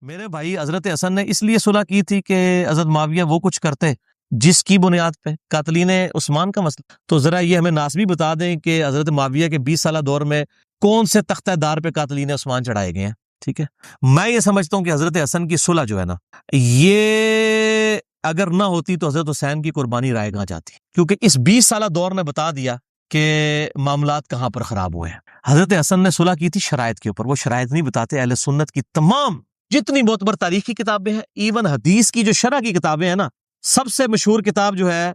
میرے بھائی حضرت حسن نے اس لیے صلح کی تھی کہ حضرت معاویہ وہ کچھ کرتے جس کی بنیاد پہ قاتلین عثمان کا مسئلہ. تو ذرا یہ ہمیں ناسبی بتا دیں کہ حضرت معاویہ کے 20 سالہ دور میں کون سے تختہ دار پہ قاتلین عثمان چڑھائے گئے ہیں. ٹھیک ہے, میں یہ سمجھتا ہوں کہ حضرت حسن کی صلح جو ہے نا, یہ اگر نہ ہوتی تو حضرت حسین کی قربانی رائے گاں جاتی, کیونکہ اس 20 سالہ دور میں بتا دیا کہ معاملات کہاں پر خراب ہوئے ہیں. حضرت حسن نے صلح کی تھی شرائط کے اوپر, وہ شرائط نہیں بتاتے. اہل سنت کی تمام جتنی معتبر تاریخی کتابیں ہیں, ایون حدیث کی جو شرح کی کتابیں ہیں نا, سب سے مشہور کتاب جو ہے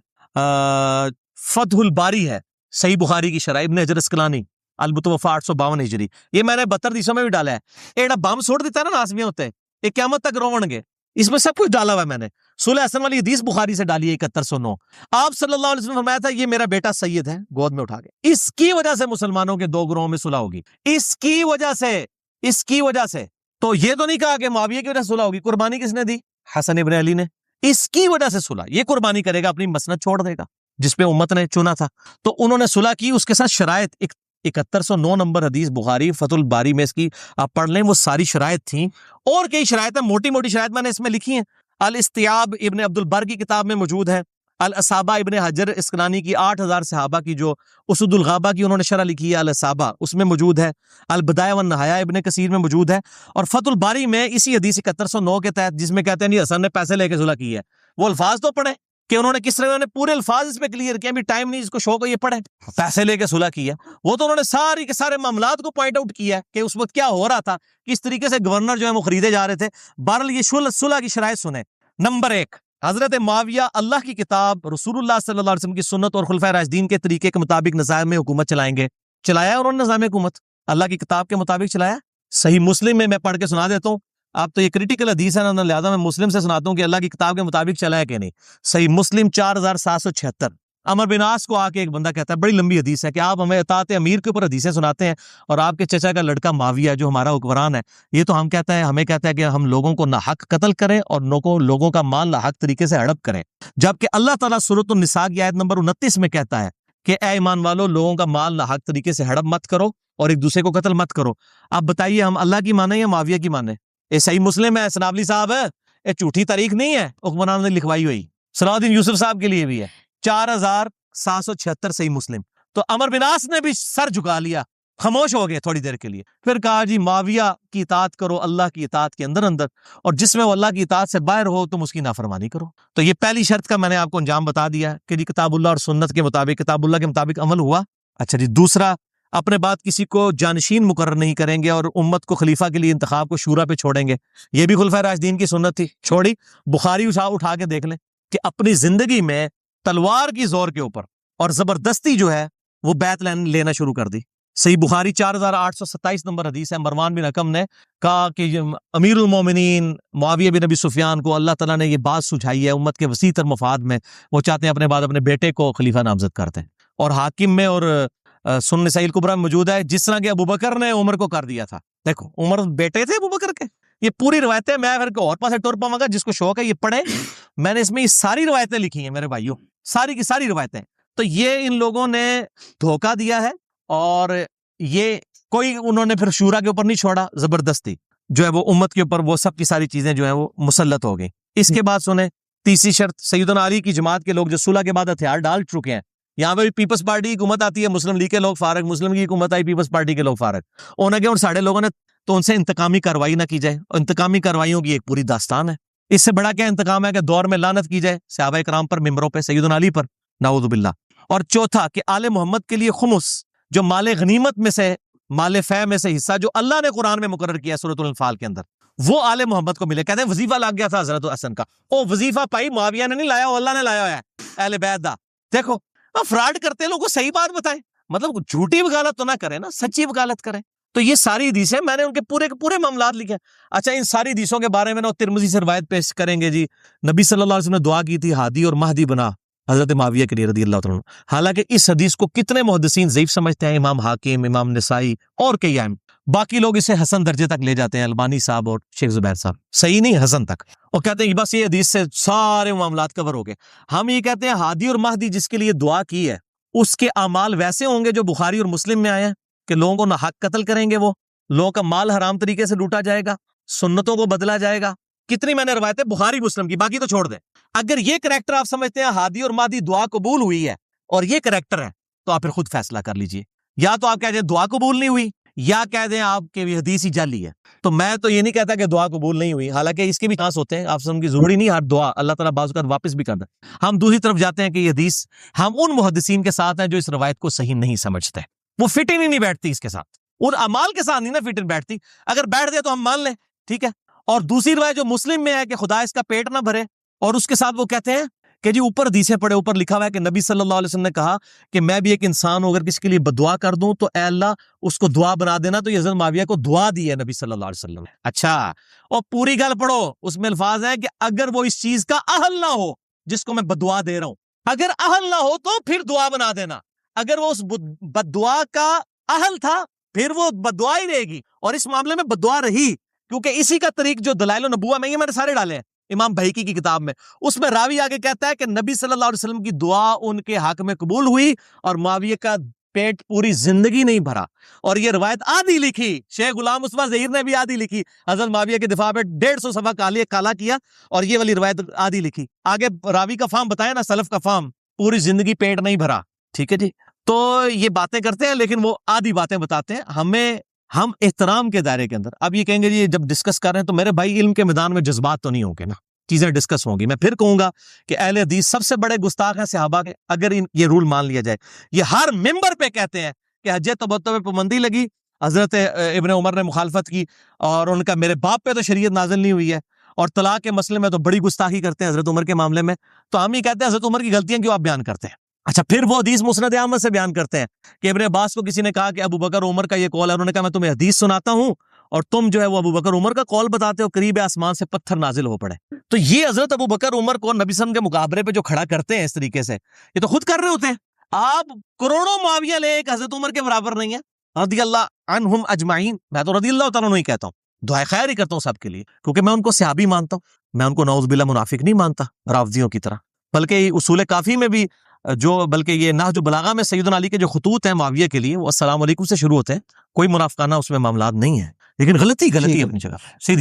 فتح الباری ہے, صحیح بخاری کی شرح, ابن حجر اسقلانی, المتوفی 852 ہجری. یہ میں نے 72 حدیثوں میں بھی ڈالا ہے. ایڈا بم چھوڑ دیتا ہے نا ناسمیاں ہوتے, یہ قیامت تک روون گے, اس میں سب کچھ ڈالا ہوا ہے میں نے. صلح حسن والی حدیث بخاری سے ڈالی ہے 7109. آپ صلی اللہ علیہ وسلم نے فرمایا تھا یہ میرا بیٹا سید ہے, گود میں اٹھا کے. اس کی وجہ سے مسلمانوں کے 2 گروہوں میں صلح ہوگی, اس کی وجہ سے. تو یہ تو نہیں کہا کہ معاویہ کی وجہ سے صلح ہوگی. قربانی کس نے دی؟ حسن ابن علی نے. اس کی وجہ سے صلح, یہ قربانی کرے گا, اپنی مسند چھوڑ دے گا جس پہ امت نے چنا تھا. تو انہوں نے صلح کی, اس کے ساتھ شرائط 7109 نمبر حدیث بخاری فتح الباری میں اس کی آپ پڑھ لیں, وہ ساری شرائط تھیں. اور کئی شرائط ہیں, موٹی موٹی شرائط میں نے اس میں لکھی ہیں. الاستیاب ابن عبد البر کی کتاب میں موجود ہے. الاصابہ ابن حجر اسقلانی کی 8000 صحابہ کی جو اسد الغابہ کی انہوں نے شرح لکھی ہے الاصابہ, اس میں موجود ہے. البدایہ والنہایہ ابن کثیر میں موجود ہے. اور فتح الباری میں اسی حدیث 7109 کے تحت, جس میں کہتے ہیں نہیں حسن نے پیسے لے کے صلح کی ہے, وہ الفاظ تو پڑھیں کہ انہوں نے کس طرح, انہوں نے پورے الفاظ اس میں کلیئر کیا. ابھی ٹائم نہیں, اس کو شوق ہے یہ پڑھیں. پیسے لے کے صلح کی ہے, وہ تو انہوں نے ساری کے سارے معاملات کو پوائنٹ آؤٹ کیا ہے کہ اس وقت کیا ہو رہا تھا, کس طریقے سے گورنر جو ہے وہ خریدے جا رہے تھے. بہرحال یہ صلح کی شرائط سنیں. نمبر 1, حضرت معاویہ اللہ کی کتاب, رسول اللہ صلی اللہ علیہ وسلم کی سنت اور خلفائے راشدین کے طریقے کے مطابق نظام میں حکومت چلائیں گے. چلایا انہوں نے نظام حکومت اللہ کی کتاب کے مطابق چلایا. صحیح مسلم میں پڑھ کے سنا دیتا ہوں, آپ تو یہ کریٹیکل حدیث ہے نا, لہٰذا میں مسلم سے سناتا ہوں کہ اللہ کی کتاب کے مطابق چلایا کہ نہیں. صحیح مسلم 4776. عمر بن عاص کو آ کے ایک بندہ کہتا ہے, بڑی لمبی حدیث ہے, کہ آپ ہمیں اطاعت امیر کے اوپر حدیثیں سناتے ہیں, اور آپ کے چچا کا لڑکا معاویہ جو ہمارا حکمران ہے, یہ تو ہمیں کہتا ہے کہ ہم لوگوں کو ناحق قتل کریں اور لوگوں کا مال ناحق طریقے سے ہڑپ کریں. جبکہ اللہ تعالیٰ سورۃ النساء کی آیت نمبر 29 میں کہتا ہے کہ اے ایمان والو, لوگوں کا مال ناحق طریقے سے ہڑپ مت کرو اور ایک دوسرے کو قتل مت کرو. آپ بتائیے ہم اللہ کی مانیں یا معاویہ کی مانیں؟ یہ صحیح مسلم ہے سنابلی صاحب, یہ جھوٹی تاریخ نہیں ہے حکمران نے لکھوائی ہوئی. صلاح الدین یوسف صاحب کے لیے بھی ہے 4776 صحیح مسلم. تو عمر بن عاص نے بھی سر جھکا لیا, خاموش ہو گئے تھوڑی دیر کے لیے. پھر کہا جی معاویہ کی اطاعت کرو اللہ کی اطاعت کے اندر, اور جس میں وہ اللہ کی اطاعت سے باہر ہو تم اس کی نافرمانی کرو. تو یہ پہلی شرط کا میں نے آپ کو انجام بتا دیا کہ جی کتاب اللہ اور سنت کے مطابق, کتاب اللہ کے مطابق عمل ہوا. اچھا جی, دوسرا, اپنے بعد کسی کو جانشین مقرر نہیں کریں گے اور امت کو خلیفہ کے لیے انتخاب کو شورا پہ چھوڑیں گے. یہ بھی خلفائے راشدین کی سنت تھی, چھوڑی. بخاری اٹھا کے دیکھ لیں کہ اپنی زندگی میں تلوار کی زور کے اوپر اور زبردستی جو ہے وہ بیعت لینا شروع کر دی. صحیح بخاری 4827 نمبر حدیث ہے. مروان بن حکم نے کہا کہ امیر المومنین معاویہ بن ابی سفیان کو اللہ تعالیٰ نے یہ بات سجھائی ہے امت کے وسیع تر مفاد میں, وہ چاہتے ہیں اپنے بعد اپنے بیٹے کو خلیفہ نامزد کرتے ہیں. اور حاکم میں اور سنن نسائی الکبریٰ میں موجود ہے, جس طرح کہ ابوبکر نے عمر کو کر دیا تھا. دیکھو عمر بیٹے تھے ابوبکر کے. یہ پوری روایتیں میں پھر اور پاسے ٹور پاؤں گا, جس کو شوق ہے یہ پڑھے. میں نے اس میں یہ ساری روایتیں لکھی ہیں میرے بھائیوں, ساری کی ساری روایتیں. تو یہ ان لوگوں نے دھوکہ دیا ہے, اور یہ کوئی انہوں نے پھر شورا کے اوپر نہیں چھوڑا, زبردستی جو ہے وہ امت کے اوپر وہ سب کی ساری چیزیں جو ہیں وہ مسلط ہو گئیں. اس کے بعد سنیں تیسری شرط, سیدنا علی کی جماعت کے لوگ جو صلح کے بعد ہتھیار ڈال چکے ہیں, یہاں پہ پیپلز پارٹی کی حکومت آتی ہے, مسلم لیگ کے لوگ فارغ, مسلم کی حکومت آئی پیپلز پارٹی کے لوگ فارغ. انہوں نے اور ساڑھے لوگوں نے تو ان سے انتقامی کارروائی نہ کی جائے. انتقامی کارروائیوں کی ایک پوری داستان ہے. اس سے بڑا کیا انتقام ہے کہ دور میں لعنت کی جائے صحابہ کرام پر, ممبروں پہ, سیدنا علی پر, نعوذ باللہ. اور چوتھا کہ آل محمد کے لیے خمس, جو مال غنیمت میں سے, مال فے میں سے حصہ جو اللہ نے قرآن میں مقرر کیا سورۃ الانفال کے اندر, وہ آل محمد کو ملے. کہتے ہیں وظیفہ لگ گیا تھا حضرت حسن کا. او وظیفہ پائی معاویہ نے نہیں لایا, وہ اللہ نے لایا ہے, اہل بیت دا. دیکھو فراڈ کرتے لوگوں کو صحیح بات بتائیں, مطلب جھوٹی وکالت تو نہ کریں نا, سچی وکالت کریں. تو یہ ساری حدیثیں میں نے ان کے پورے معاملات لکھے. اچھا, ان ساری حدیثوں کے بارے میں نا ترمذی سے روایت پیش کریں گے جی, نبی صلی اللہ علیہ وسلم نے دعا کی تھی ہادی اور مہدی بنا حضرت معاویہ کے لیے رضی اللہ تعالیٰ. حالانکہ اس حدیث کو کتنے محدثین ضعیف سمجھتے ہیں, امام حاکم, امام نسائی اور کئی ائمہ. باقی لوگ اسے حسن درجے تک لے جاتے ہیں, البانی صاحب اور شیخ زبیر صاحب. صحیح نہیں, حسن تک. اور کہتے ہیں بس یہ حدیث سے سارے معاملات کور ہو گئے. ہم یہ کہتے ہیں ہادی اور مہدی جس کے لیے دعا کی ہے, اس کے اعمال ویسے ہوں گے جو بخاری اور مسلم میں آئے ہیں, کہ لوگوں کو ناحق قتل کریں گے, وہ لوگوں کا مال حرام طریقے سے لوٹا جائے گا, سنتوں کو بدلا جائے گا. کتنی میں نے روایتیں بخاری مسلم کی, باقی تو چھوڑ دیں. اگر یہ کریکٹر آپ سمجھتے ہیں ہادی اور مادی دعا قبول ہوئی ہے اور یہ کریکٹر ہے, تو آپ پھر خود فیصلہ کر لیجئے. یا تو آپ کہہ دیں دعا قبول نہیں ہوئی, یا کہہ دیں آپ کے حدیث ہی جعلی ہے. تو میں تو یہ نہیں کہتا کہ دعا قبول نہیں ہوئی, حالانکہ اس کے بھی چانس ہوتے ہیں. آپ سب کی ضروری نہیں ہر دعا اللہ تعالیٰ بعض اوقات واپس بھی کرتا ہے. ہم دوسری طرف جاتے ہیں کہ یہ حدیث, ہم ان محدثین کے ساتھ ہیں جو اس روایت کو صحیح نہیں سمجھتے. وہ فٹ ہی نہیں بیٹھتی اس کے ساتھ, ان اعمال کے ساتھ نہیں نا فٹ ان بیٹھتی. اگر بیٹھ دے تو ہم مان لیں, ٹھیک ہے. اور دوسری روایت جو مسلم میں ہے کہ خدا اس کا پیٹ نہ بھرے, اور اس کے ساتھ وہ کہتے ہیں کہ جی اوپر حدیثیں پڑھے, اوپر لکھا ہوا ہے کہ نبی صلی اللہ علیہ وسلم نے کہا کہ میں بھی ایک انسان ہوں, اگر کسی کے لیے بدعا کر دوں تو اے اللہ اس کو دعا بنا دینا. تو یہ حضرت معاویہ کو دعا دی ہے نبی صلی اللہ علیہ وسلم نے. اچھا, اور پوری گل پڑھو, اس میں الفاظ ہیں کہ اگر وہ اس چیز کا اہل نہ ہو جس کو میں بدعا دے رہا ہوں, اگر اہل نہ ہو تو پھر دعا بنا دینا. اگر وہ اس بدعا کا اہل تھا پھر وہ بدعا ہی رہے گی, اور اس معاملے میں بدعا رہی, کیونکہ اسی کا طریق جو دلائل النبوہ میں, یہ میں نے سارے ڈالے ہیں امام بہیقی کی کتاب میں, اس میں راوی آگے کہتا ہے کہ نبی صلی اللہ علیہ وسلم کی دعا ان کے حق میں قبول ہوئی اور معاویہ کا پیٹ پوری زندگی نہیں بھرا. اور یہ روایت آدھی لکھی, شیخ غلام مصطفیٰ ظہیر نے بھی آدھی لکھی, حضرت معاویہ کے دفاع میں 150 صفحہ کالا کیا, اور یہ والی روایت آدھی لکھی. آگے راوی کا فام بتایا نا, سلف کا فام, پوری زندگی پیٹ نہیں بھرا. ٹھیک ہے جی, تو یہ باتیں کرتے ہیں لیکن وہ آدھی باتیں بتاتے ہیں ہمیں. ہم احترام کے دائرے کے اندر, اب یہ کہیں گے جی جب ڈسکس کر رہے ہیں تو میرے بھائی علم کے میدان میں جذبات تو نہیں ہوں گے نا, چیزیں ڈسکس ہوں گی. میں پھر کہوں گا کہ اہل حدیث سب سے بڑے گستاخ ہیں صحابہ کے, اگر یہ رول مان لیا جائے. یہ ہر ممبر پہ کہتے ہیں کہ حج تمتع پہ پابندی لگی, حضرت ابن عمر نے مخالفت کی, اور ان کا میرے باپ پہ تو شریعت نازل نہیں ہوئی ہے, اور طلاق کے مسئلے میں تو بڑی گستاخی کرتے ہیں حضرت عمر کے معاملے میں. تو ہم ہی کہتے ہیں حضرت عمر کی غلطیاں کیوں آپ بیان کرتے ہیں. اچھا, پھر وہ حدیث مسند احمد سے بیان کرتے ہیں کہ ابن عباس کو کسی نے کہا کہ ابو بکر عمر کا یہ قول ہے, انہوں نے کہا میں تمہیں حدیث سناتا ہوں اور تم جو ہے وہ ابو بکر عمر کا قول بتاتے ہو, قریب آسمان سے پتھر نازل ہو پڑے. تو یہ حضرت ابو بکر عمر کو نبی صلی اللہ علیہ وسلم کے مقابلے پہ جو کھڑا کرتے ہیں اس طریقے سے, یہ تو خود کر رہے ہوتے ہیں. آپ کروڑوں معاویہ لے, ایک حضرت عمر کے برابر نہیں ہے, رضی اللہ عنہم اجمعین. میں تو رضی اللہ تعالیٰ عنہ ہی کہتا ہوں, دعائے خیر ہی کرتا ہوں سب کے لیے, کیونکہ میں ان کو صحابی مانتا ہوں. میں ان کو نعوذ باللہ منافق نہیں مانتا رافضیوں کی طرح. بلکہ اصول کافی میں بھی بلکہ یہ نہج البلاغہ میں سیدنا علی کے جو خطوط ہیں معاویہ کے لیے, وہ السلام علیکم سے شروع ہوتے ہیں. کوئی منافقانہ اس میں معاملات نہیں ہیں, لیکن غلطی ہے اپنی جگہ پہ.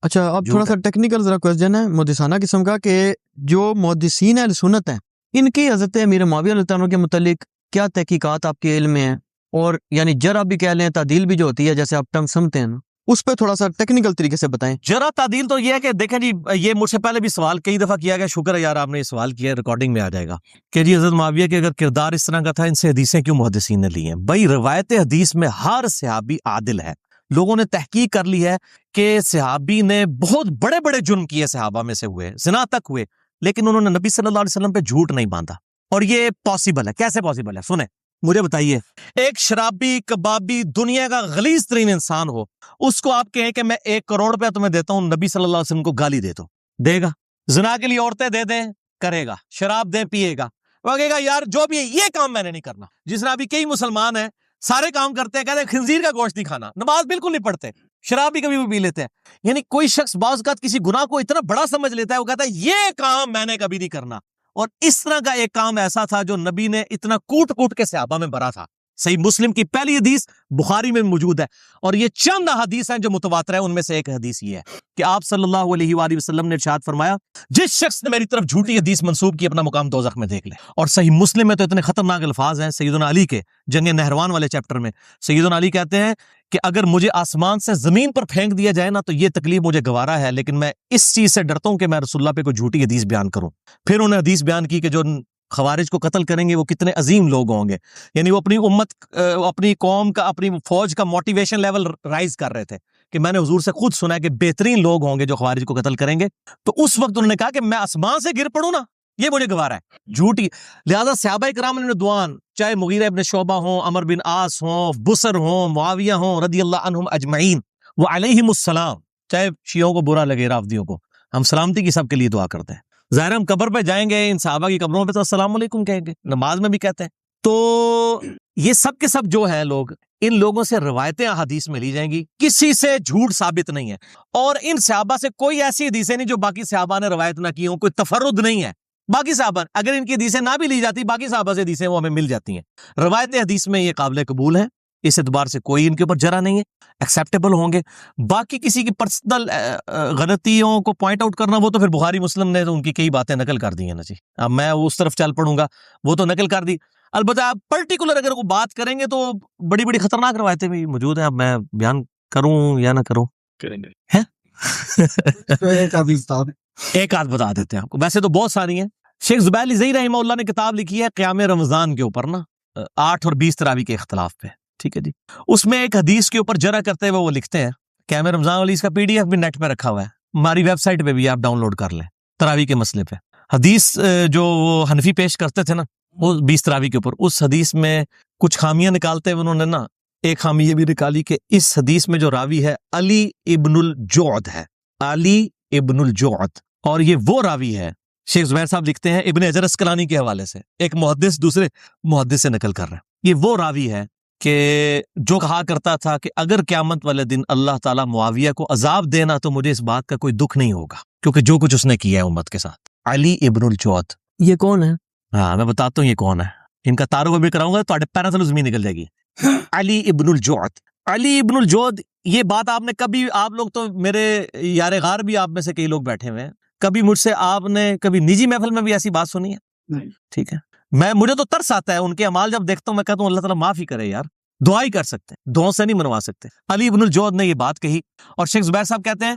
اچھا اب تھوڑا سا ٹیکنیکل ذرا کوسچن ہے محدثانہ قسم کا, کہ جو محدثین اہل سنت ہیں ان کی حضرت امیر معاویہ رضی اللہ عنہ کے متعلق کیا تحقیقات آپ کے علم میں ہیں, اور یعنی جرح بھی کہہ لیں, تعدیل بھی جو ہوتی ہے جیسے آپ ٹرم سمجھتے ہیں نا, اس پہ تھوڑا سا ٹیکنیکل طریقے سے بتائیں. جرح تعدیل تو یہ ہے کہ دیکھیں جی, یہ مجھ سے پہلے بھی سوال کئی دفعہ کیا گیا, شکر ہے یار آپ نے یہ سوال کیا, ریکارڈنگ میں آ جائے گا, کہ جی حضرت معاویہ کے اگر کردار اس طرح کا تھا, ان سے حدیثیں کیوں محدثین نے لی ہیں. بھائی روایت حدیث میں ہر صحابی عادل ہے. لوگوں نے تحقیق کر لی ہے کہ صحابی نے بہت بڑے بڑے جرم کیے, صحابہ میں سے ہوئے, زنا تک ہوئے, لیکن انہوں نے نبی صلی اللہ علیہ وسلم پہ جھوٹ نہیں باندھا. اور یہ پاسبل ہے. کیسے پاسبل ہے سنیں, مجھے بتائیے. ایک شرابی کبابی دنیا کا غلیظ ترین انسان ہو, اس کو آپ کہیں کہ میں 1 کروڑ روپیہ تمہیں دیتا ہوں, نبی صلی اللہ علیہ وسلم کو گالی دے دو, دے گا؟ زنا کے لیے عورتیں دے دیں, کرے گا. شراب دیں, پیے گا. وہ کہے گا یار جو بھی ہے یہ کام میں نے نہیں کرنا. جس طرح ابھی کئی مسلمان ہیں سارے کام کرتے ہیں, کہتے ہیں خنزیر کا گوشت نہیں کھانا, نماز بالکل نہیں پڑھتے, شراب بھی کبھی بھی پی لیتے ہیں. یعنی کوئی شخص بعض اوقات کسی گناہ کو اتنا بڑا سمجھ لیتا ہے, وہ کہتا ہے یہ کام میں نے کبھی نہیں کرنا. اور اس طرح کا ایک کام ایسا تھا جو نبی نے اتنا کوٹ کوٹ کے صحابہ میں بھرا تھا. صحیح مسلم کی پہلی حدیث بخاری میں موجود ہے, اور یہ چند حدیث ہیں جو متواتر ہیں. ان میں سے ایک حدیث یہ ہے کہ آپ صلی اللہ علیہ وآلہ وسلم نے ارشاد فرمایا, جس شخص نے میری طرف جھوٹی حدیث منسوب کی اپنا مقام دوزخ میں دیکھ لے. اور صحیح مسلم میں تو اتنے خطرناک الفاظ ہیں سیدنا علی کے, جنگ نہروان والے چیپٹر میں سیدنا علی کہتے ہیں کہ اگر مجھے آسمان سے زمین پر پھینک دیا جائے نا تو یہ تکلیف مجھے گوارا ہے, لیکن میں اس چیز سے ڈرتا ہوں کہ میں رسول اللہ پہ کوئی جھوٹی حدیث بیان کروں. پھر انہوں نے حدیث بیان کی کہ جو خوارج کو قتل کریں گے وہ کتنے عظیم لوگ ہوں گے. یعنی وہ اپنی امت, اپنی قوم کا, اپنی فوج کا موٹیویشن لیول رائز کر رہے تھے کہ میں نے حضور سے خود سنا ہے کہ بہترین لوگ ہوں گے جو خوارج کو قتل کریں گے. تو اس وقت انہوں نے کہا کہ میں آسمان سے گر پڑوں نا, یہ مجھے گوارا ہے, جھوٹی. لہذا صحابہ کرام رضوان, چاہے مغیرہ ابن شعبہ ہوں, عمر بن عاص ہوں, بصر ہوں, معاویہ ہوں, رضی اللہ عنہم اجمعین وعلیہم السلام, چاہے شیعوں کو برا لگے, رافضیوں کو, ہم سلامتی کی سب کے لیے دعا کرتے ہیں. ظاہر ہم قبر پہ جائیں گے, ان صحابہ کی قبروں پہ تو السلام علیکم کہیں گے, نماز میں بھی کہتے ہیں. تو یہ سب کے سب جو ہیں لوگ, ان لوگوں سے روایتیں احادیث میں لی جائیں گی, کسی سے جھوٹ ثابت نہیں ہے. اور ان صحابہ سے کوئی ایسی حدیثیں نہیں جو باقی صحابہ نے روایت نہ کی ہوں, کوئی تفرد نہیں ہے. باقی صحابہ اگر ان کی حدیثیں نہ بھی لی جاتی, باقی صحابہ سے حدیثیں وہ ہمیں مل جاتی ہیں. روایت حدیث میں یہ قابل قبول ہیں, اس اعتبار سے کوئی ان کے اوپر جرا نہیں ہے, ایکسیپٹیبل ہوں گے. باقی کسی کی پرسنل غلطیوں کو پوائنٹ آؤٹ کرنا, وہ تو پھر بخاری مسلم نے تو ان کی کئی باتیں نقل کر دی ہیں نا جی. اب میں اس طرف چل پڑوں گا, وہ تو نقل کر دی. البتہ آپ پرٹیکولر اگر وہ بات کریں گے تو بڑی بڑی خطرناک روایتیں بھی موجود ہیں. اب میں بیان کروں یا نہ کروں؟ کریں گے. ایک آدھ بتا دیتے ہیں آپ کو, ویسے تو بہت ساری ہیں. شیخ زبیر الزئی رحمہ اللہ نے کتاب لکھی ہے قیام رمضان کے اوپر نا, 8 اور 20 تراویح کے اختلاف پہ, ٹھیک ہے جی. اس میں ایک حدیث کے اوپر جرح کرتے ہوئے وہ لکھتے ہیں, قیام رمضان والی اس کا PDF بھی نیٹ پہ رکھا ہوا ہے, ہماری ویب سائٹ پہ بھی آپ ڈاؤن لوڈ کر لیں. تراویح کے مسئلے پہ حدیث جو وہ حنفی پیش کرتے تھے نا, وہ 20 تراویح کے اوپر, اس حدیث میں کچھ خامیاں نکالتے ہوئے انہوں نے نا ایک خامی یہ بھی نکالی کہ اس حدیث میں جو راوی ہے علی ابن الجعد ہے, علی ابن الجعد, اور یہ وہ راوی ہے. شیخ زبیر صاحب لکھتے ہیں ابن حجر اسقلانی کے حوالے سے, ایک محدث دوسرے محدث سے نقل کر رہے ہیں, یہ وہ راوی ہے کہ جو کہا کرتا تھا کہ اگر قیامت والے دن اللہ تعالیٰ معاویہ کو عذاب دینا تو مجھے اس بات کا کوئی دکھ نہیں ہوگا, کیونکہ جو کچھ اس نے کیا ہے امت کے ساتھ. علی ابن الجعد, یہ کون ہے؟ ہاں میں بتاتا ہوں یہ کون ہے. ان کا تعارف بھی کراؤں گا تو پیرا سے زمین نکل جائے گی. علی ابن الجعد, علی ابن الجعد, یہ بات آپ نے کبھی, آپ لوگ تو میرے یار غار بھی آپ میں سے کئی لوگ بیٹھے ہوئے ہیں, کبھی مجھ سے آپ نے کبھی نجی محفل میں بھی ایسی بات سنی ہے؟ نہیں. ٹھیک ہے, مجھے تو ترس آتا ہے ان کے اعمال جب دیکھتا ہوں, میں کہتا ہوں اللہ تعالیٰ معاف ہی کرے یار, دعا ہی کر سکتے ہیں, دعاؤں سے نہیں منوا سکتے. علی ابن الجعد نے یہ بات کہی, اور شیخ زبیر صاحب کہتے ہیں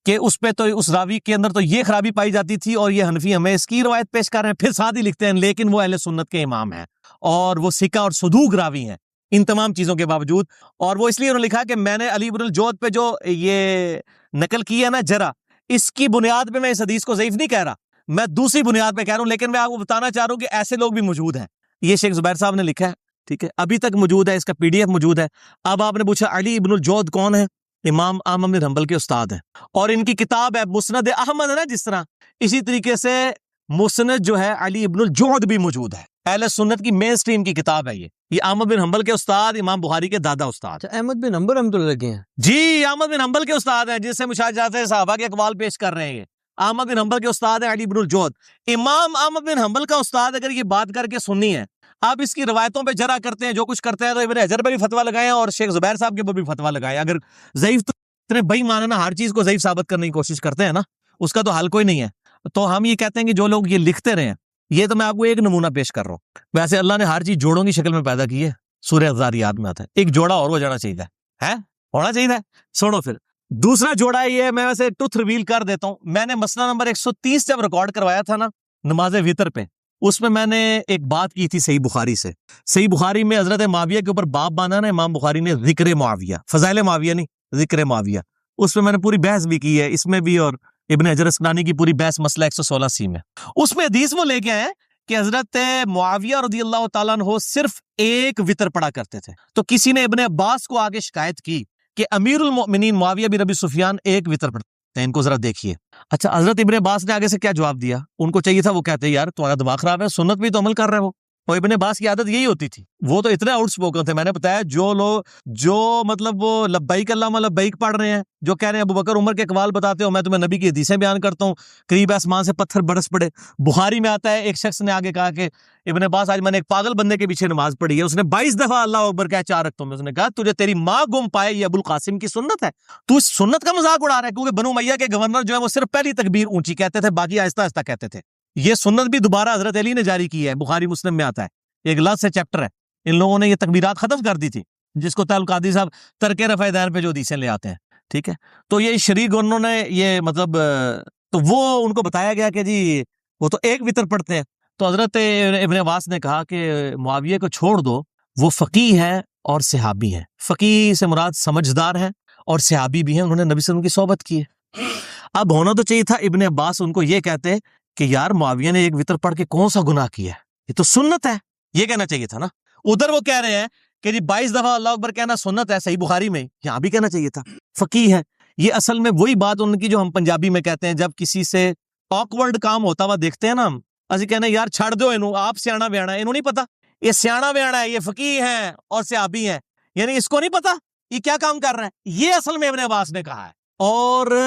کہ اس پہ تو اس راوی کے اندر تو یہ خرابی پائی جاتی تھی, اور یہ حنفی ہمیں اس کی روایت پیش کر رہے ہیں. پھر ساتھ ہی لکھتے ہیں لیکن وہ اہل سنت کے امام ہیں اور وہ ثقہ اور صدوق راوی ہیں ان تمام چیزوں کے باوجود. اور وہ اس لیے انہوں نے لکھا کہ میں نے علی ابن الجعد پہ جو یہ نقل کی ہے نا جرا, اس کی بنیاد پہ میں اس حدیث کو ضعیف نہیں کہہ رہا, میں دوسری بنیاد پہ کہہ رہا ہوں, لیکن میں آپ کو بتانا چاہ رہا ہوں کہ ایسے لوگ بھی موجود ہیں. یہ شیخ زبیر صاحب نے لکھا ہے, ٹھیک ہے, ابھی تک موجود ہے, اس کا PDF موجود ہے. اب آپ نے پوچھا علی ابن الجعد کون ہے؟ امام احمد بن حنبل کے استاد ہیں, اور ان کی کتاب ہے مسند احمد ہے نا, جس طرح اسی طریقے سے مسند جو ہے علی ابن الجعد بھی موجود ہے. اہل سنت کی مین سٹریم کی کتاب ہے یہ احمد بن حنبل کے استاد, امام بخاری کے دادا استاد. احمد بن حنبل رحمۃ اللہ لگے ہیں جی, احمد بن حنبل کے استاد ہیں, جس سے مشاہدات صحابہ کے اقوال پیش کر رہے ہیں. یہ احمد بن حنبل کے استاد ہیں علی ابن الجعد. امام احمد بن حنبل کا استاد اگر یہ بات کر کے سننی ہے, آپ اس کی روایتوں پہ جرا کرتے ہیں, جو کچھ کرتے ہیں, تو ابن حجر پہ بھی فتویٰ لگائیں اور شیخ زبیر صاحب کے اوپر بھی فتویٰ لگائیں. اگر ضعیف اتنے بئی ماننا ہر چیز کو ضعیف ثابت کرنے کی کوشش کرتے ہیں نا, اس کا تو حل کوئی نہیں ہے. تو ہم یہ کہتے ہیں کہ جو لوگ یہ لکھتے رہے ہیں, یہ تو میں آپ کو ایک نمونہ پیش کر رہا ہوں. ویسے اللہ نے ہر چیز جوڑوں کی شکل میں پیدا کی ہے, سورہ الذاریات میں آتا ہے, ایک جوڑا اور ہو جانا چاہیے ہے, ہونا چاہیے. سنو پھر دوسرا جوڑا یہ, میں ویسے ٹوتھ ریویل کر دیتا ہوں. میں نے مسئلہ نمبر 130 جب ریکارڈ کروایا تھا نا نماز وتر پہ, اس میں میں نے ایک بات کی تھی صحیح بخاری سے. صحیح بخاری میں حضرت معاویہ کے اوپر باب باندھا نا امام بخاری نے, ذکر معاویہ, فضائل معاویہ نہیں, ذکر معاویہ. اس میں نے پوری بحث بھی کی ہے اس میں بھی, اور ابن حجر اسقلانی کی پوری بحث مسئلہ 116 میں. اس میں حدیث وہ لے کے آئے کہ حضرت معاویہ رضی اللہ تعالیٰ عنہ صرف ایک وتر پڑھا کرتے تھے. تو کسی نے ابن عباس کو آگے شکایت کی کہ امیر المؤمنین معاویہ بن ابی سفیان ایک وتر پڑھتے ہیں, ان کو ذرا دیکھیے. اچھا, حضرت ابن عباس نے آگے سے کیا جواب دیا؟ ان کو چاہیے تھا, وہ کہتے یار تمہارا دماغ خراب ہے, سنت بھی تو عمل کر رہے ہو. اور ابن عباس کی عادت یہی ہوتی تھی, وہ تو اتنے آؤٹ اسپوکن تھے, میں نے بتایا جو لوگ جو مطلب وہ لبیک اللہم لبیک پڑھ رہے ہیں, جو کہہ رہے ہیں ابو بکر عمر کے اقوال بتاتے ہو, میں تمہیں نبی کی حدیثیں بیان کرتا ہوں, قریب آسمان سے پتھر برس پڑے. بخاری میں آتا ہے ایک شخص نے آگے کہا کہ ابن عباس آج میں نے ایک پاگل بندے کے پیچھے نماز پڑھی ہے, اس نے 22 دفعہ اللہ اکبر کہا 4 رکعتوں میں. اس نے کہا تجھے تیری ماں گم پائے, یہ ابو القاسم کی سنت ہے, تو اس سنت کا مذاق اڑا رہا ہے, کیونکہ بنو امیہ کے گورنر جو ہے وہ صرف پہلی تکبیر اونچی کہتے تھے, باقی آہستہ آہستہ کہتے تھے. یہ سنت بھی دوبارہ حضرت علی نے جاری کی ہے, بخاری مسلم میں آتا ہے, ایک لفظ سے چیپٹر ہے. ان لوگوں نے یہ تکبیرات ختم کر دی تھی, جس کو تعلق قادری صاحب ترک رفع دین پہ جو حدیثیں لے آتے ہیں, ٹھیک ہے. تو یہ شریک گورنروں نے یہ مطلب, تو وہ ان کو بتایا گیا کہ جی وہ تو ایک وتر پڑھتے ہیں. تو حضرت ابن عباس نے کہا کہ معاویہ کو چھوڑ دو, وہ فقیہ ہیں اور صحابی ہیں. فقیہ سے مراد سمجھدار ہیں, اور صحابی بھی ہیں, انہوں نے نبی صلی اللہ علیہ وسلم کی صحبت کی ہے. اب ہونا تو چاہیے تھا ابن عباس ان کو یہ کہتے کہ یار معاویہ نے ایک وتر پڑھ کے کون سا گناہ کیا ہے, یہ تو سنت ہے, یہ کہنا چاہیے تھا نا. ادھر وہ کہہ رہے ہیں کہ جی 22 دفعہ اللہ اکبر کہنا سنت ہے, صحیح بخاری میں, یہاں بھی کہنا چاہیے تھا, فقیہ ہے. یہ اصل میں وہی بات ان کی جو ہم پنجابی میں کہتے ہیں, جب کسی سے آکورڈ کام ہوتا ہوا دیکھتے ہیں نا ہم, اسی کہنا یار چھڑ دو انہوں, آپ سیانا بیانا, انہوں نہیں پتا یہ سیانا بیانا ہے, یہ فقیہ ہیں اور صحابی ہیں, یعنی اس کو نہیں پتا یہ کیا کام کر رہے ہیں. یہ اصل میں ابن عباس نے کہا ہے. اور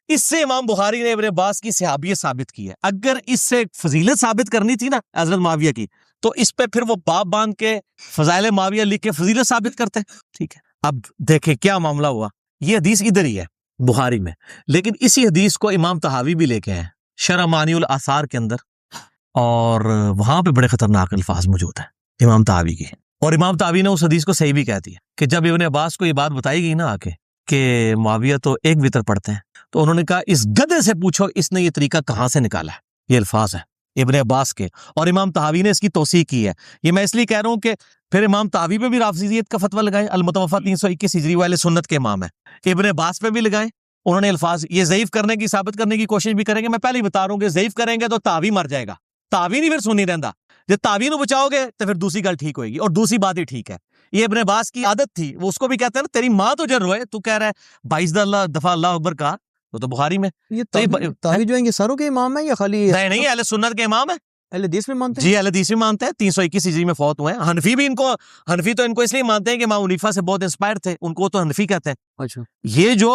اس سے امام بخاری نے ابن عباس کی صحابیت ثابت کی ہے. اگر اس سے فضیلت ثابت کرنی تھی نا حضرت معاویہ کی, تو اس پہ پھر وہ باب باندھ کے فضائل معاویہ لکھ کے فضیلت ثابت کرتے. ٹھیک ہے, اب دیکھیں کیا معاملہ ہوا. یہ حدیث ادھر ہی ہے بخاری میں, لیکن اسی حدیث کو امام طحاوی بھی لے کے ہیں شرح معانی الآثار کے اندر, اور وہاں پہ بڑے خطرناک الفاظ موجود ہیں امام طحاوی کی. اور امام طحاوی نے اس حدیث کو صحیح بھی کہہ دیا کہ جب ابن عباس کو یہ بات بتائی گئی نا آ کے کہ معاویہ تو ایک وتر پڑھتے ہیں, تو انہوں نے کہا اس گدھے سے پوچھو اس نے یہ طریقہ کہاں سے نکالا ہے. یہ الفاظ ہیں ابن عباس کے, اور امام طحاوی نے اس کی توثیق کی ہے. یہ میں اس لیے کہہ رہا ہوں کہ پھر امام طحاوی پہ بھی رافضیت کا فتویٰ لگائیں, المتوفی 321 ہجری والے سنت کے امام ہیں. ابن عباس پہ بھی لگائیں, انہوں نے الفاظ یہ ضعیف کرنے کی ثابت کرنے کی کوشش بھی کریں گے. میں پہلے ہی بتا رہا ہوں کہ ضعیف کریں گے تو طحاوی مر جائے گا, طحاوی نہیں پھر سنی رہندا. جب طحاوی نو بچاؤ گے تو پھر دوسری گل ٹھیک ہوئے گی, اور دوسری بات ہی ٹھیک ہے. یہ ابن عباس کی عادت تھی, وہ اس کو بھی کہتے ہیں نا تیری ماں تو جر روئے, تو کہہ رہا ہے 22 دفعہ اللہ اکبر کا, تو بخاری میں. یہ طحاوی جو ہیں یہ ساروں کے امام ہیں یا خالی نہیں اہل سنت کے امام ہیں, اہل حدیث میں مانتے ہیں؟ جی اہل حدیث میں مانتے ہیں. 321 ہجری میں فوت ہوئے ہیں. حنفی بھی حنفی تو ان کو اس لیے مانتے ہیں کہ امام حنیفہ سے بہت انسپائر تھے, ان کو تو حنفی کہتے ہیں. اچھا, یہ جو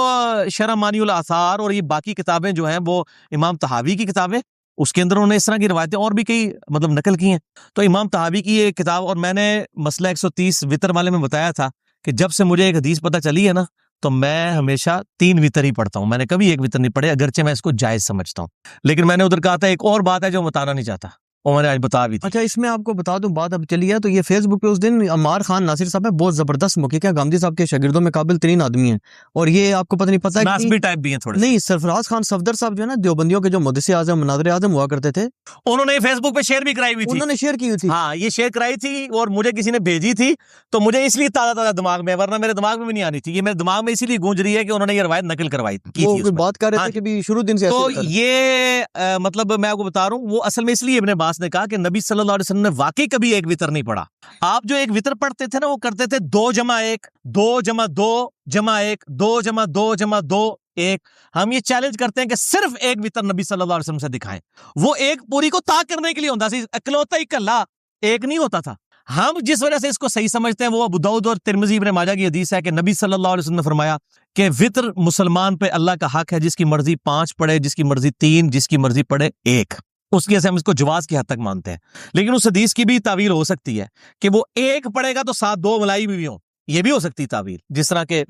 شرح معانی الآثار اور یہ باقی کتابیں جو ہیں وہ امام طحاوی کی کتابیں, اس کے اندر انہوں نے اس طرح کی روایتیں اور بھی کئی مطلب نقل کی ہیں. تو امام طحاوی کی یہ کتاب, اور میں نے مسئلہ 130 وتر والے میں بتایا تھا کہ جب سے مجھے ایک حدیث پتہ چلی ہے نا, تو میں ہمیشہ 3 وتر ہی پڑھتا ہوں. میں نے کبھی 1 وتر نہیں پڑھے, اگرچہ میں اس کو جائز سمجھتا ہوں. لیکن میں نے ادھر کہا تھا ایک اور بات ہے جو بتانا نہیں چاہتا, اور میں نے آج بتا بھی تھی. اچھا اس میں آپ کو بتا دوں بات اب چلی ہے, تو یہ فیس بک پہ اس دن عمار خان ناصر صاحب ہے, بہت زبردست محقق ہے, گامدی صاحب کے شاگردوں میں قابل ترین آدمی ہیں, اور یہ آپ کو پتہ نہیں پتہ ہے ناسبی ٹائپ بھی ہیں تھوڑے سے. نہیں, سرفراز خان صفدر صاحب جو ہے نا دیوبندیوں کے جو محدث اعظم مناظر اعظم ہوا کرتے تھے, انہوں نے فیس بک پہ شیئر بھی کرائی ہوئی تھی. انہوں نے شیئر کی ہوئی تھی. ہاں یہ شیئر کرائی تھی, اور مجھے کسی نے بھیجی تھی, تو مجھے اس لیے تازہ دماغ میں, ورنہ میرے دماغ میں بھی نہیں آنی تھی. یہ میرے دماغ میں اسی لیے گونج رہی ہے کہ انہوں نے یہ روایت نقل کروائی کی وہ تھی. بات کر رہے تھے کہ بھی شروع دن سے تو ایسے یہ مطلب میں آپ کو بتا رہا ہوں, وہ اصل میں اس لیے ابن عباس نے کہا کہ نبی صلی اللہ علیہ وسلم نے واقعی کبھی 1 وتر نہیں پڑھا. آپ جو 1 وتر پڑھتے تھے نا, وہ کرتے تھے 2 جمع 1 2 جمع 2 جمع 1 2 جمع 2 جمع 2 1. ہم یہ چیلنج کرتے ہیں کہ صرف 1 وتر نبی صلی اللہ علیہ وسلم سے دکھائیں. وہ ایک پوری کو طاق کرنے کے لیے ہوتا سی, اکلوتا ہی کلا ایک نہیں ہوتا تھا. ہم جس وجہ سے اس کو صحیح سمجھتے ہیں وہ ابو داؤد اور ترمذی ابن ماجہ کی حدیث ہے کہ نبی صلی اللہ علیہ وسلم نے فرمایا کہ وتر مسلمان پہ اللہ کا حق ہے, جس کی مرضی 5 پڑھے, جس کی مرضی 3, جس کی مرضی پڑھے 1. اس کی وجہ سے ہم اس کو جواز کی حد تک مانتے ہیں. لیکن اس حدیث کی بھی تعویل ہو سکتی ہے کہ وہ 1 پڑھے گا تو ساتھ 2 ملائی بھی ہوں, یہ بھی ہو سکتی تعویل. جس طرح کہ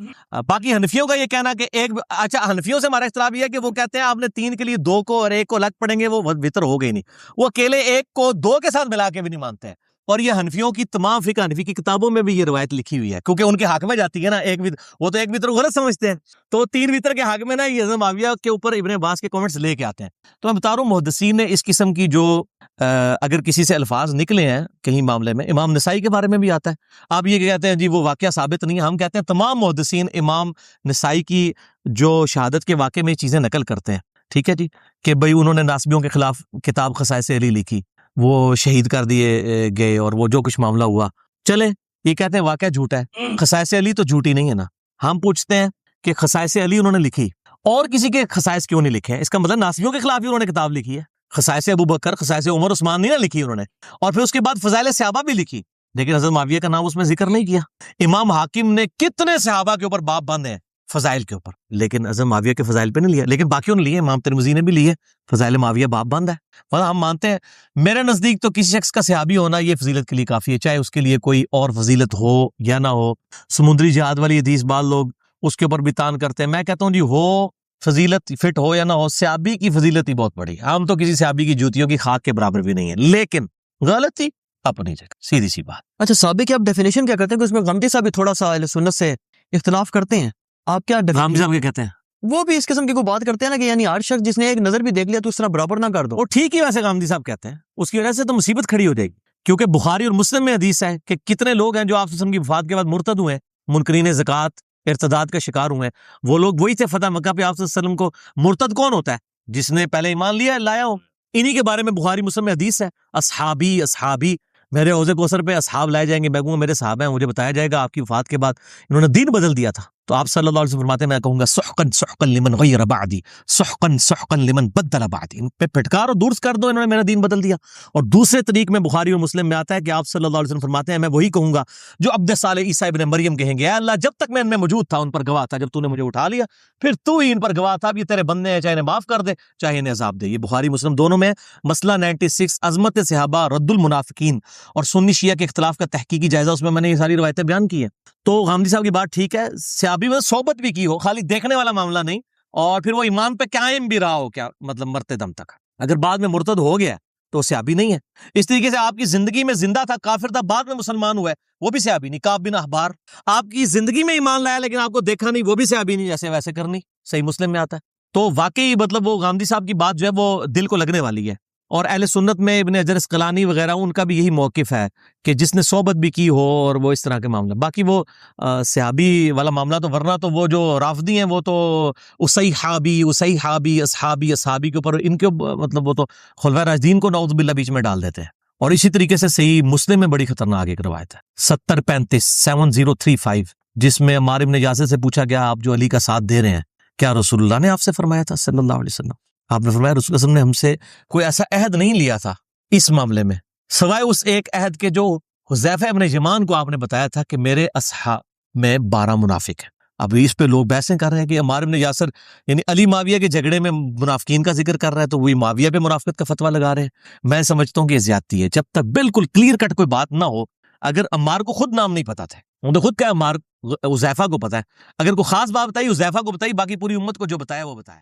باقی حنفیوں کا یہ کہنا کہ 1, اچھا حنفیوں سے ہمارا اختلاف یہ ہے کہ وہ کہتے ہیں آپ نے 3 کے لیے 2 کو اور 1 کو الگ پڑھیں گے, وہ وتر ہو گئی نہیں. وہ اکیلے 1 کو 2 کے ساتھ ملا کے بھی نہیں مانتے ہیں. اور یہ حنفیوں کی تمام فقہ حنفی کی کتابوں میں بھی یہ روایت لکھی ہوئی ہے, کیونکہ ان کے حق میں جاتی ہے نا 1 وتر, وہ تو 1 وتر غلط سمجھتے ہیں, تو 3 وتر کے حق میں نا یہ حضرت معاویہ کے اوپر ابن عباس کے کامنٹس لے کے آتے ہیں. تو میں بتا رہا ہوں محدثین نے اس قسم کی جو اگر کسی سے الفاظ نکلے ہیں کہیں معاملے میں, امام نسائی کے بارے میں بھی آتا ہے. آپ یہ کہتے ہیں جی وہ واقعہ ثابت نہیں ہے, ہم کہتے ہیں تمام محدثین امام نسائی کی جو شہادت کے واقعے میں چیزیں نقل کرتے ہیں. ٹھیک ہے جی, کہ بھئی انہوں نے ناسبیوں کے خلاف کتاب خصائص علی لکھی, وہ شہید کر دیے گئے, اور وہ جو کچھ معاملہ ہوا, چلے یہ کہتے ہیں واقعہ جھوٹا ہے. خصائص علی تو جھوٹی نہیں ہے نا. ہم پوچھتے ہیں کہ خصائص علی انہوں نے لکھی, اور کسی کے خصائص کیوں نہیں لکھے ہیں؟ اس کا مطلب ناسبیوں کے خلاف ہی انہوں نے کتاب لکھی ہے. خصائص ابو بکر, خصائص عمر عثمان نہیں نہ لکھی انہوں نے, اور پھر اس کے بعد فضائل صحابہ بھی لکھی, لیکن حضرت معاویہ کا نام اس میں ذکر نہیں کیا. امام حاکم نے کتنے صحابہ کے اوپر باب باندھے ہیں فضائل کے اوپر, لیکن حضرت معاویہ کے فضائل پہ نہیں لیا, لیکن باقیوں نے لیے. امام ترمذی نے بھی لیے, فضائل معاویہ باب باندھا ہے. مطلب ہم مانتے ہیں, میرے نزدیک تو کسی شخص کا صحابی ہونا یہ فضیلت کے لیے کافی ہے, چاہے اس کے لیے کوئی اور فضیلت ہو یا نہ ہو. سمندری جہاد والی حدیث بعض لوگ اس کے اوپر بھی تان کرتے ہیں, میں کہتا ہوں جی ہو فضیلت, فٹ ہو یا نہ ہو, صحابی کی فضیلت ہی بہت بڑی. ہم تو کسی صحابی کی جوتیوں کی خاک کے برابر بھی نہیں ہے, لیکن غلطی اپنی جگہ, سیدھی سی بات. اچھا صحابی کی آپ ڈیفینیشن کیا کرتے ہیں کہ اس میں غامدی صاحب بھی تھوڑا سا اہل سنت سے اختلاف کرتے ہیں, آپ کیا غامدی صاحب کیا کہتے ہیں؟ وہ بھی اس قسم کی کوئی بات کرتے ہیں نا کہ یعنی ہر شخص جس نے ایک نظر بھی دیکھ لیا تو اس طرح برابر نہ کر دو. اور ٹھیک ہی ویسے غامدی صاحب کہتے ہیں, اس کی وجہ سے تو مصیبت کھڑی ہو جائے گی, کیونکہ بخاری اور مسلم میں حدیث ہے کہ کتنے لوگ ہیں جو آپ کی وفات کے بعد مرتد ہوئے, منکرین زکوٰۃ, ارتداد کا شکار ہوئے ہیں. وہ لوگ وہی تھے فتح مکہ پہ آپ صلی اللہ علیہ وسلم کو. مرتد کون ہوتا ہے؟ جس نے پہلے ایمان لایا ہو. انہی کے بارے میں بخاری مسلم میں حدیث ہے, اصحابی میرے حوض کوثر پہ اصحاب لائے جائیں گے, میں کہوں گا میرے صحابہ ہیں, مجھے بتایا جائے گا آپ کی وفات کے بعد انہوں نے دین بدل دیا تھا. تو آپ صلی اللہ علیہ وسلم فرماتے ہیں میں کہوں گا سحقن سحقن لمن غیر بعدی، سحقن سحقن لمن بدل بعدی، ان پہ پھٹکار اور دور کر دو، انہوں نے میرا دین بدل دیا۔ اور دوسرے طریق میں بخاری اور مسلم میں آتا ہے کہ آپ صلی اللہ علیہ وسلم فرماتے ہیں میں وہی کہوں گا جو عبد صالح عیسیٰ ابن مریم کہیں گے، اے اللہ جب تک میں ان میں موجود تھا ان پر گواہ تھا، جب تو نے مجھے اٹھا لیا پھر تو ہی ان پر گواہ تھا، اب یہ تیرے بندے ہیں، چاہے انہیں معاف کر دے چاہے انہیں عذاب دے۔ یہ بخاری مسلم دونوں میں۔ مسئلہ 96 عظمت صحابہ رد المنافقین اور سنی شیعہ کے اختلاف کا تحقیقی جائزہ، اس میں میں نے یہ ساری روایتیں بیان کی ہیں۔ تو غامدی صاحب کی بات ٹھیک ہے، صحابی میں صحبت بھی کی ہو، خالی دیکھنے والا معاملہ نہیں، اور پھر وہ ایمان پہ قائم بھی رہا ہو، کیا مطلب مرتے دم تک۔ اگر بعد میں مرتد ہو گیا تو صحابی نہیں ہے۔ اس طریقے سے آپ کی زندگی میں زندہ تھا، کافر تھا، بعد میں مسلمان ہوا ہے، وہ بھی صحابی نہیں۔ کعب بن احبار آپ کی زندگی میں ایمان لایا لیکن آپ کو دیکھا نہیں، وہ بھی صحابی نہیں، جیسے ویسے کرنی، صحیح مسلم میں آتا ہے۔ تو واقعی مطلب وہ غامدی صاحب کی بات جو ہے وہ دل کو لگنے والی ہے، اور اہل سنت میں ابن حجر اسقلانی وغیرہ ان کا بھی یہی موقف ہے کہ جس نے صحبت بھی کی ہو اور وہ اس طرح کے معاملہ۔ باقی وہ صحابی والا معاملہ تو ورنہ تو وہ جو رافضی ہیں وہ تو اصحابی اصحابی کے اوپر ان کے مطلب وہ تو خلفائے راشدین کو نعوذ باللہ بیچ میں ڈال دیتے ہیں۔ اور اسی طریقے سے صحیح مسلم میں بڑی خطرناک ایک روایت ہے 7035 جس میں عمار بن یاسر سے پوچھا گیا آپ جو علی کا ساتھ دے رہے ہیں کیا رسول اللہ نے آپ سے فرمایا تھا صلی اللہ علیہ وسلم؟ آپ نے فرمایا رسول اللہ صلی اللہ علیہ وسلم نے ہم سے کوئی ایسا عہد نہیں لیا تھا اس معاملے میں سوائے اس ایک عہد کے جو حذیفہ ابن یمان کو آپ نے بتایا تھا کہ میرے اصحاب میں 12 منافق ہیں۔ اب اس پہ لوگ بحثیں کر رہے ہیں کہ عمار بن یاسر یعنی علی معاویہ کے جھگڑے میں منافقین کا ذکر کر رہا ہے تو وہی معاویہ پہ منافقت کا فتویٰ لگا رہے ہیں۔ میں سمجھتا ہوں کہ یہ زیادتی ہے، جب تک بالکل کلیئر کٹ کوئی بات نہ ہو۔ اگر عمار کو خود نام نہیں پتا تھا، انہوں نے خود کہا عمار حذیفہ کو پتا ہے، اگر کوئی خاص بات بتائی حذیفہ کو بتائی، باقی پوری امت کو جو بتایا وہ بتایا۔